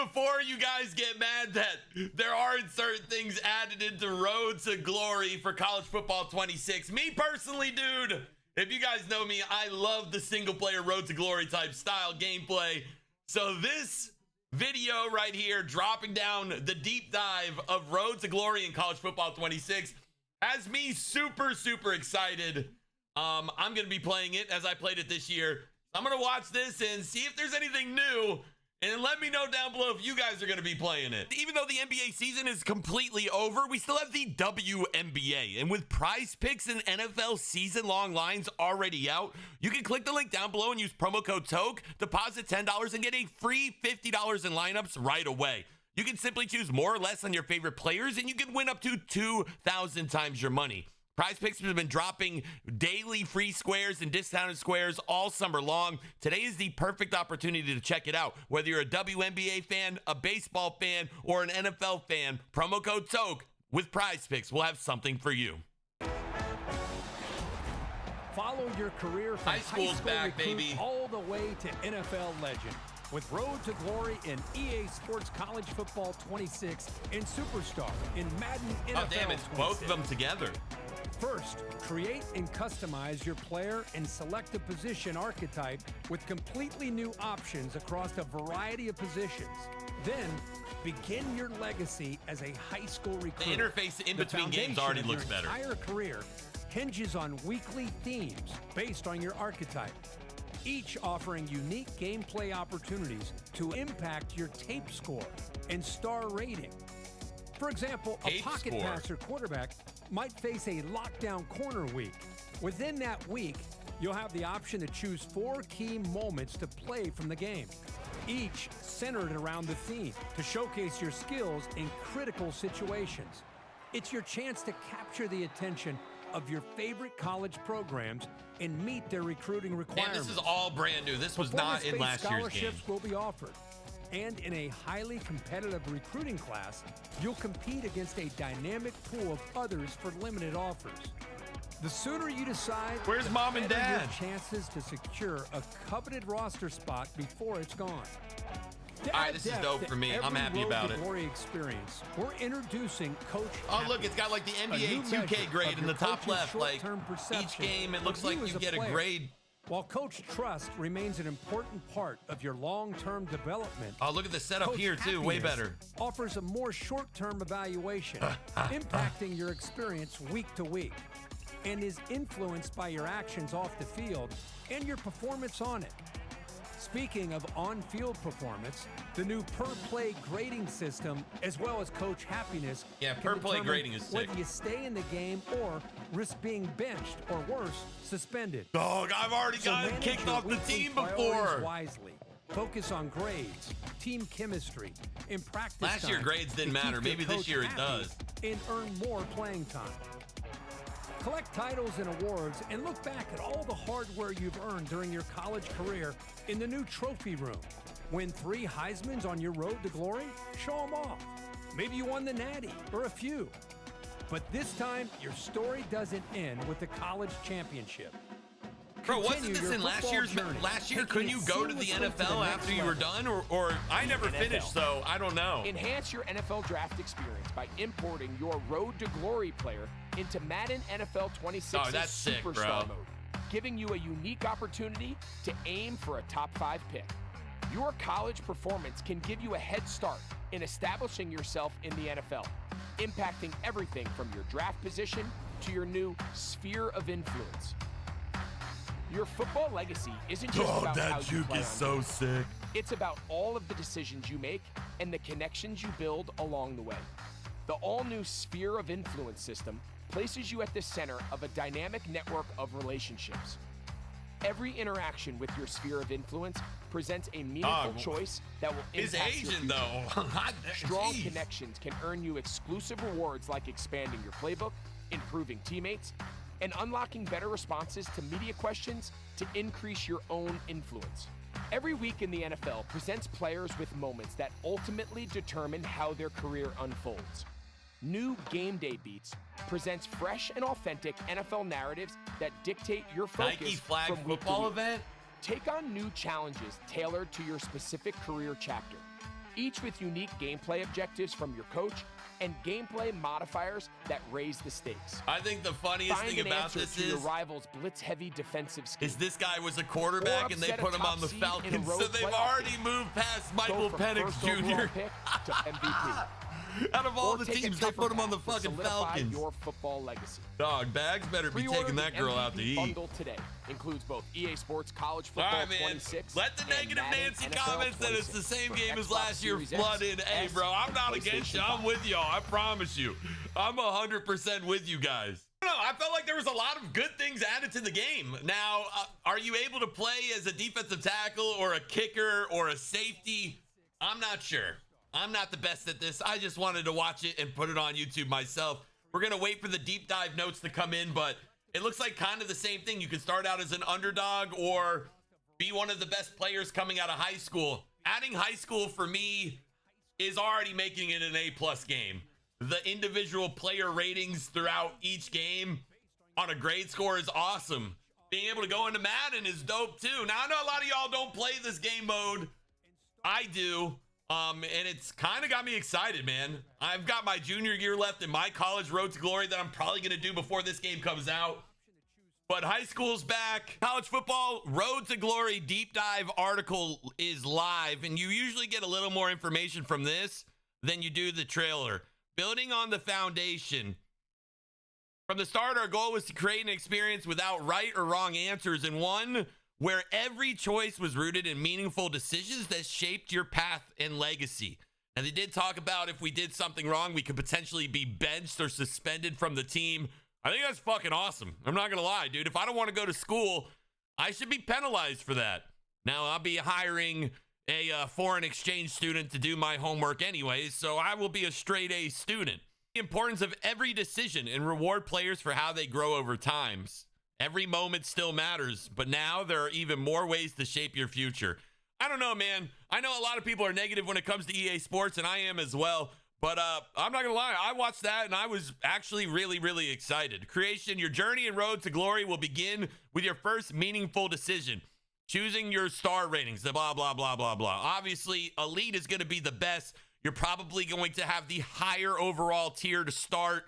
before you guys get mad that there aren't certain things added into Road to Glory for College Football 26, me personally, dude, if you guys know me, I love the single player Road to Glory type style gameplay. So this video right here, dropping down the deep dive of Road to Glory in College Football 26, has me super excited. I'm going to be playing it as I played it this year. I'm going to watch this and see if there's anything new. And let me know down below if you guys are going to be playing it. Even though the NBA season is completely over, we still have the WNBA. And with Prize Picks and NFL season-long lines already out, you can click the link down below and use promo code TOKE, deposit $10, and get a free $50 in lineups right away. You can simply choose more or less on your favorite players, and you can win up to 2,000 times your money. Prize Picks has been dropping daily free squares and discounted squares all summer long. Today is the perfect opportunity to check it out. Whether you're a WNBA fan, a baseball fan, or an NFL fan, promo code TOKE with Prize Picks will have something for you. Follow your career from high school's back, baby, all the way to NFL legend. With Road to Glory in EA Sports College Football 26 and Superstar in Madden NFL 26. Oh, damn, it's both of them together. First, create and customize your player and select a position archetype with completely new options across a variety of positions. Then, begin your legacy as a high school recruit. The interface in between games already looks better. Your entire career hinges on weekly themes based on your archetype, each offering unique gameplay opportunities to impact your tape score and star rating. For example, a pocket passer quarterback might face a lockdown corner week. Within that week, you'll have the option to choose 4 key moments to play from the game, each centered around the theme to showcase your skills in critical situations. It's your chance to capture the attention of your favorite college programs and meet their recruiting requirements. And this is all brand new. This was not in last year's game. Scholarships will be offered. And in a highly competitive recruiting class, you'll compete against a dynamic pool of others for limited offers. The sooner you decide, where's mom and dad? Your chances to secure a coveted roster spot before it's gone. All right, this is dope for me. I'm happy about it. Glory experience. We're introducing Coach. Oh, look, it's got like the NBA 2K grade in the top left. Like each game, it looks like you get a grade. While Coach Trust remains an important part of your long-term development. Oh, look at the setup here too, way better. Offers a more short-term evaluation, impacting your experience week to week, and is influenced by your actions off the field and your performance on it. Speaking of on-field performance, the new per-play grading system, as well as Coach Happiness, per-play grading is sick. Whether you stay in the game or risk being benched or worse, suspended. Dog, I've already gotten kicked off the team before. Wisely. Focus on grades, team chemistry, and practice. Last year grades didn't matter. Maybe this year it does. And earn more playing time. Collect titles and awards and look back at all the hardware you've earned during your college career in the new trophy room. Win 3 Heismans on your road to glory? Show them off. Maybe you won the Natty or a few. But this time, your story doesn't end with the college championship. Bro, wasn't this in last year? Couldn't you go to the NFL after you were done? Or I never finished, so I don't know. Enhance your NFL draft experience by importing your Road to Glory player into Madden NFL 26's Superstar mode, giving you a unique opportunity to aim for a top 5 pick. Your college performance can give you a head start in establishing yourself in the NFL, impacting everything from your draft position to your new sphere of influence. Your football legacy isn't just about how you play on so sick. It's about all of the decisions you make and the connections you build along the way. The all-new Sphere of Influence system places you at the center of a dynamic network of relationships. Every interaction with your Sphere of Influence presents a meaningful choice that will impact your future. Strong connections can earn you exclusive rewards like expanding your playbook, improving teammates, and unlocking better responses to media questions to increase your own influence. Every week in the NFL presents players with moments that ultimately determine how their career unfolds. New Game Day Beats presents fresh and authentic NFL narratives that dictate your focus. Nike flag football event? Take on new challenges tailored to your specific career chapter. each with unique gameplay objectives from your coach and gameplay modifiers that raise the stakes. I think the funniest Find thing an about answer this to your is rival's blitz-heavy defensive scheme. this guy was a quarterback and they upset a put him top on the seed in a Falcons, road so they've playoff already game. moved past Go Michael from Penix first overall Jr. pick to MVP. Out of all Or the take a teams, they tougher put him on the path to fucking solidify Falcons. your football legacy. Dog, Bags better be Pre-order taking the that girl out to MVP eat. bundle today. Includes both EA Sports College All Football right, man. 26 Let the and negative Madden Nancy NFL comments that it's 26 the same for game as Xbox last year Series X, flood in. Hey, S, bro, I'm and not against you. PlayStation I'm 5. with y'all. I promise you. I'm 100% with you guys. I don't know. I felt like there was a lot of good things added to the game. Now, are you able to play as a defensive tackle or a kicker or a safety? I'm not sure. I'm not the best at this. I just wanted to watch it and put it on YouTube myself. We're going to wait for the deep dive notes to come in, but it looks like kind of the same thing. You can start out as an underdog or be one of the best players coming out of high school. Adding high school for me is already making it an A+ game. The individual player ratings throughout each game on a grade score is awesome. Being able to go into Madden is dope too. Now, I know a lot of y'all don't play this game mode. I do. And it's kind of got me excited, man. I've got my junior year left in my college road to glory that I'm probably going to do before this game comes out. But high school's back. College football road to glory deep dive article is live, and you usually get a little more information from this than you do the trailer. Building on the foundation. From the start, our goal was to create an experience without right or wrong answers, and one where every choice was rooted in meaningful decisions that shaped your path and legacy. And they did talk about if we did something wrong, we could potentially be benched or suspended from the team. I think that's fucking awesome. I'm not going to lie, dude. If I don't want to go to school, I should be penalized for that. Now, I'll be hiring a foreign exchange student to do my homework anyways, so I will be a straight A student. The importance of every decision and reward players for how they grow over time. Every moment still matters, but now there are even more ways to shape your future. I don't know, man. I know a lot of people are negative when it comes to EA Sports, and I am as well. But I'm not going to lie. I watched that, and I was actually really, really excited. Creation, your journey and road to glory will begin with your first meaningful decision. Choosing your star ratings, the blah, blah, blah, blah, blah. Obviously, Elite is going to be the best. You're probably going to have the higher overall tier to start.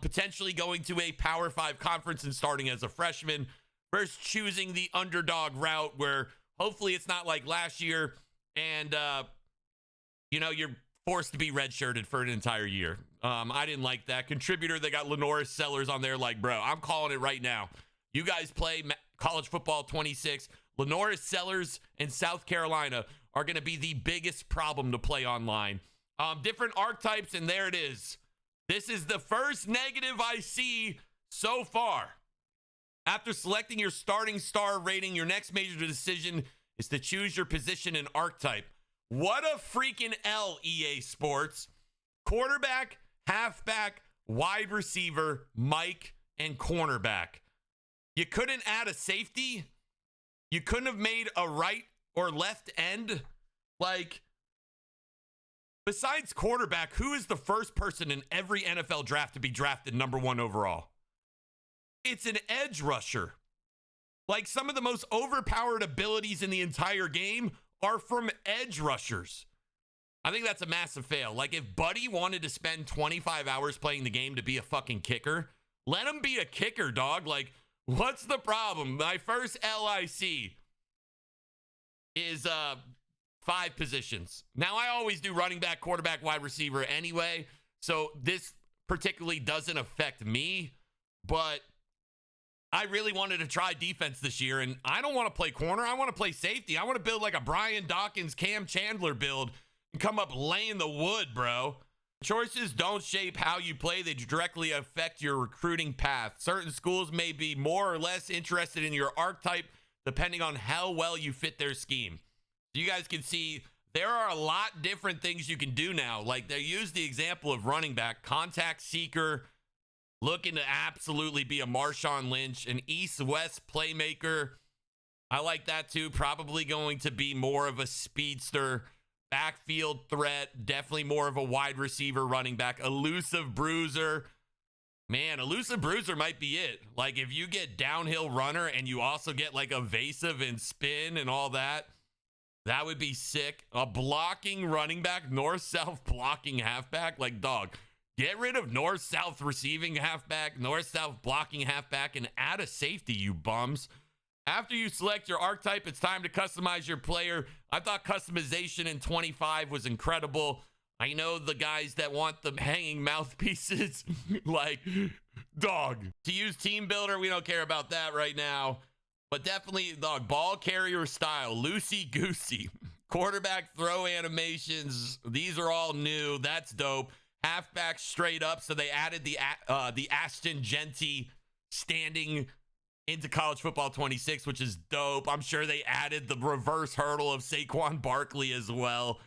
Potentially going to a Power 5 conference and starting as a freshman versus choosing the underdog route where hopefully it's not like last year and, you're forced to be redshirted for an entire year. I didn't like that. Contributor, they got Lenoris Sellers on there like, bro, I'm calling it right now. You guys play college football 26. Lenoris Sellers and South Carolina are going to be the biggest problem to play online. Different archetypes, and there it is. This is the first negative I see so far. After selecting your starting star rating, your next major decision is to choose your position and archetype. What a freaking L, EA Sports. Quarterback, halfback, wide receiver, Mike, and cornerback. You couldn't add a safety. You couldn't have made a right or left end. Like, besides quarterback, who is the first person in every NFL draft to be drafted number 1 overall? It's an edge rusher. Like, some of the most overpowered abilities in the entire game are from edge rushers. I think that's a massive fail. Like, if Buddy wanted to spend 25 hours playing the game to be a fucking kicker, let him be a kicker, dog. Like, what's the problem? My first LIC is 5 positions. Now, I always do running back, quarterback, wide receiver anyway, so this particularly doesn't affect me, but I really wanted to try defense this year, and I don't want to play corner. I want to play safety. I want to build like a Brian Dawkins, Cam Chandler build and come up laying the wood, bro. Choices don't shape how you play. They directly affect your recruiting path. Certain schools may be more or less interested in your archetype depending on how well you fit their scheme. You guys can see there are a lot different things you can do now. Like, they use the example of running back, contact seeker, looking to absolutely be a Marshawn Lynch, an east-west playmaker. I like that too. Probably going to be more of a speedster, backfield threat, definitely more of a wide receiver running back, elusive bruiser. Man, elusive bruiser might be it. Like, if you get downhill runner and you also get like evasive and spin and all that, That would be sick. A blocking running back, north-south blocking halfback. Like, dog, get rid of north-south receiving halfback, north-south blocking halfback, and add a safety, you bums. After you select your archetype, it's time to customize your player. I thought customization in 25 was incredible. I know the guys that want the hanging mouthpieces, like, dog. To use Team Builder, we don't care about that right now. But definitely, dog, ball carrier style, loosey-goosey. Quarterback throw animations, these are all new. That's dope. Halfback straight up, so they added the Ashton Genty standing into College Football 26, which is dope. I'm sure they added the reverse hurdle of Saquon Barkley as well.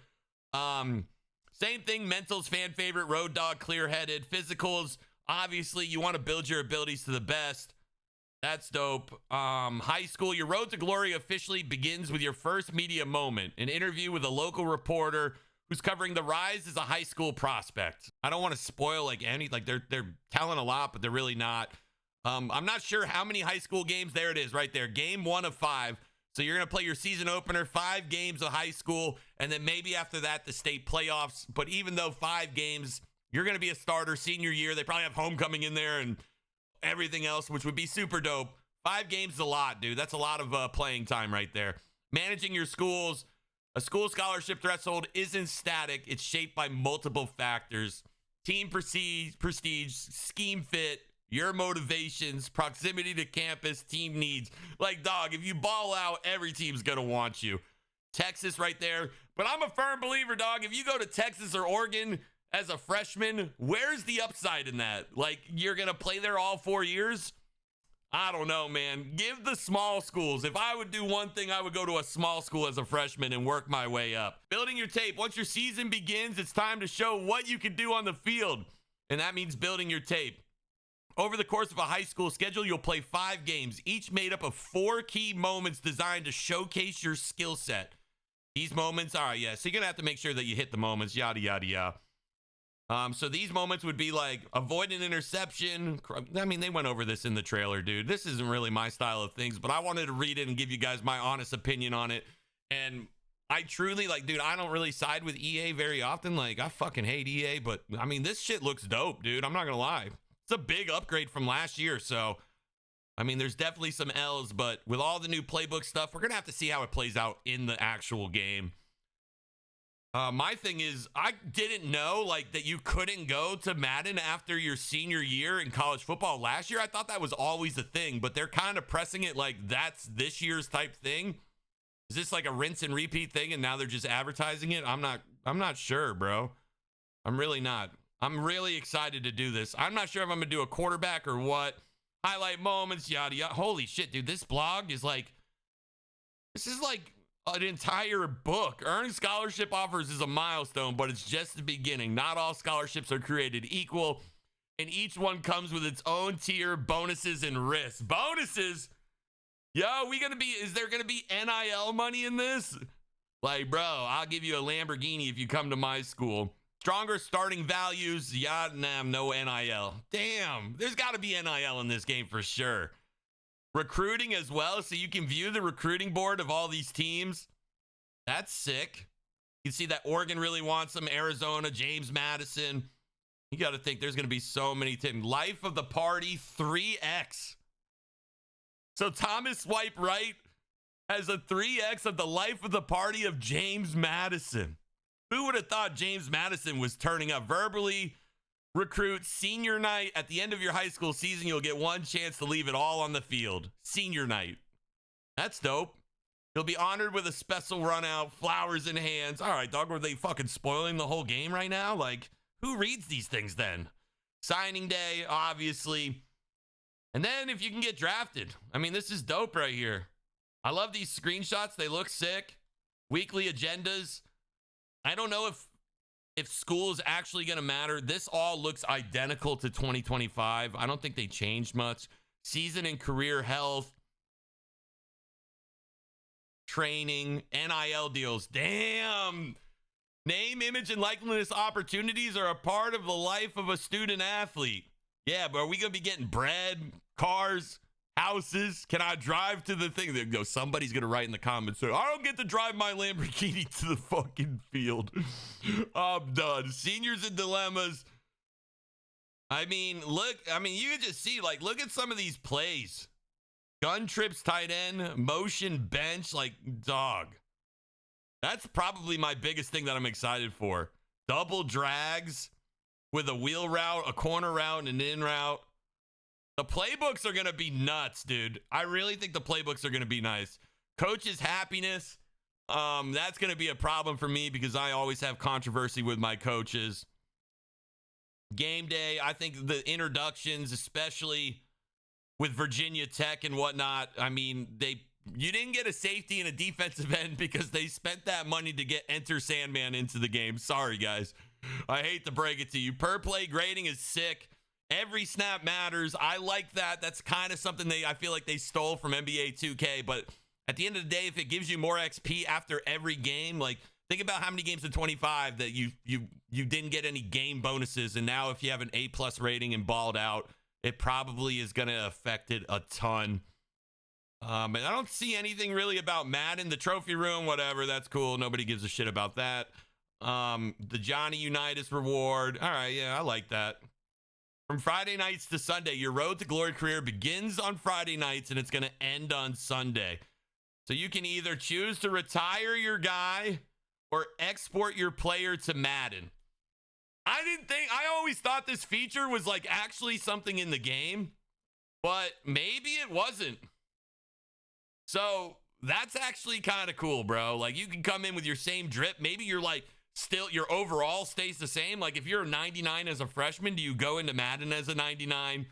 Same thing, mentals, fan favorite, road dog, clear-headed. Physicals, obviously, you want to build your abilities to the best. That's dope. High school, your road to glory officially begins with your first media moment, an interview with a local reporter who's covering the rise as a high school prospect. I don't want to spoil they're telling a lot, but they're really not. I'm not sure how many high school games. There it is right there. Game 1 of 5. So you're going to play your season opener, 5 games of high school, and then maybe after that, the state playoffs. But even though 5 games, you're going to be a starter senior year. They probably have homecoming in there and everything else, which would be super dope. 5 games is a lot, dude. That's a lot of playing time right there. Managing your schools. A school scholarship threshold isn't static. It's shaped by multiple factors. Team prestige, scheme fit, your motivations, proximity to campus, team needs. Like, dog, if you ball out, every team's going to want you. Texas right there. But I'm a firm believer, dog. If you go to Texas or Oregon as a freshman, where's the upside in that? Like, you're going to play there all 4 years? I don't know, man. Give the small schools. If I would do one thing, I would go to a small school as a freshman and work my way up. Building your tape. Once your season begins, it's time to show what you can do on the field. And that means building your tape. Over the course of a high school schedule, you'll play 5 games, each made up of 4 key moments designed to showcase your skill set. These moments, all right, yeah, so you're going to have to make sure that you hit the moments, yada, yada, yada. So these moments would be like avoid an interception. I mean, they went over this in the trailer, dude. This isn't really my style of things, but I wanted to read it and give you guys my honest opinion on it. And I truly, like, dude, I don't really side with EA very often. Like, I fucking hate EA, but I mean, this shit looks dope, dude. I'm not gonna lie. It's a big upgrade from last year. So, I mean, there's definitely some L's, but with all the new playbook stuff, we're gonna have to see how it plays out in the actual game. My thing is, I didn't know, like, that you couldn't go to Madden after your senior year in college football last year. I thought that was always a thing, but they're kind of pressing it like that's this year's type thing. Is this like a rinse and repeat thing, and now they're just advertising it? I'm not sure, bro. I'm really not. I'm really excited to do this. I'm not sure if I'm gonna do a quarterback or what. Highlight moments, yada yada. Holy shit, dude! This blog is like, this is like an entire book. Earning scholarship offers is a milestone, but it's just the beginning. Not all scholarships are created equal, and each one comes with its own tier, bonuses, and risks. Bonuses? Yo, is there gonna be NIL money in this? Like, bro, I'll give you a Lamborghini if you come to my school. Stronger starting values, yeah, nah, no NIL. Damn, there's gotta be NIL in this game for sure. Recruiting as well, so you can view the recruiting board of all these teams. That's sick. You can see that Oregon really wants them, Arizona, James Madison. You got to think there's going to be so many teams. Life of the party, 3X. So Thomas Swipe Right has a 3X of the life of the party of James Madison. Who would have thought James Madison was turning up? Verbally recruit senior night. At the end of your high school season, you'll get one chance to leave it all on the field. Senior night. That's dope. You'll be honored with a special run out, flowers in hands. All right, dog, were they fucking spoiling the whole game right now? Like, who reads these things then? Signing day, obviously. And then if you can get drafted. I mean, this is dope right here. I love these screenshots. They look sick. Weekly agendas. I don't know if school is actually going to matter. This all looks identical to 2025. I don't think they changed much. Season and career health. Training. NIL deals. Damn. Name, image, and likeness opportunities are a part of the life of a student athlete. Yeah, but are we going to be getting bread, cars, houses. Can I drive to the thing? They go, somebody's going to write in the comments, say, I don't get to drive my Lamborghini to the fucking field. I'm done. Seniors and dilemmas. I mean, look, you can just see, like, look at some of these plays. Gun trips tight end, motion bench, like, dog. That's probably my biggest thing that I'm excited for. Double drags with a wheel route, a corner route, and an in route. The playbooks are going to be nuts, dude. I really think the playbooks are going to be nice. Coach's happiness, that's going to be a problem for me because I always have controversy with my coaches. Game day, I think the introductions, especially with Virginia Tech and whatnot, I mean, you didn't get a safety and a defensive end because they spent that money to get Enter Sandman into the game. Sorry, guys. I hate to break it to you. Per play grading is sick. Every snap matters. I like that. That's kind of something I feel like they stole from NBA 2K. But at the end of the day, if it gives you more XP after every game, like think about how many games in 25 that you didn't get any game bonuses. And now if you have an A+ rating and balled out, it probably is going to affect it a ton. And I don't see anything really about Madden, the trophy room, whatever. That's cool. Nobody gives a shit about that. The Johnny Unitas reward. All right. Yeah, I like that. From Friday nights to Sunday, your road to glory career begins on Friday nights and it's going to end on Sunday. So you can either choose to retire your guy or export your player to Madden. I always thought this feature was like actually something in the game, but maybe it wasn't. So that's actually kind of cool, bro. Like you can come in with your same drip. Maybe you're like, still your overall stays the same. Like if you're a 99 as a freshman, do you go into Madden as a 99?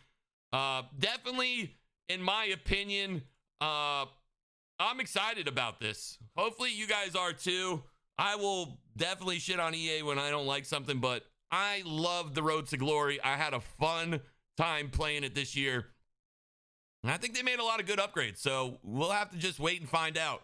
Definitely, in my opinion, I'm excited about this. Hopefully you guys are too. I will definitely shit on EA when I don't like something, but I love the road to glory. I had a fun time playing it this year. And I think they made a lot of good upgrades. So we'll have to just wait and find out.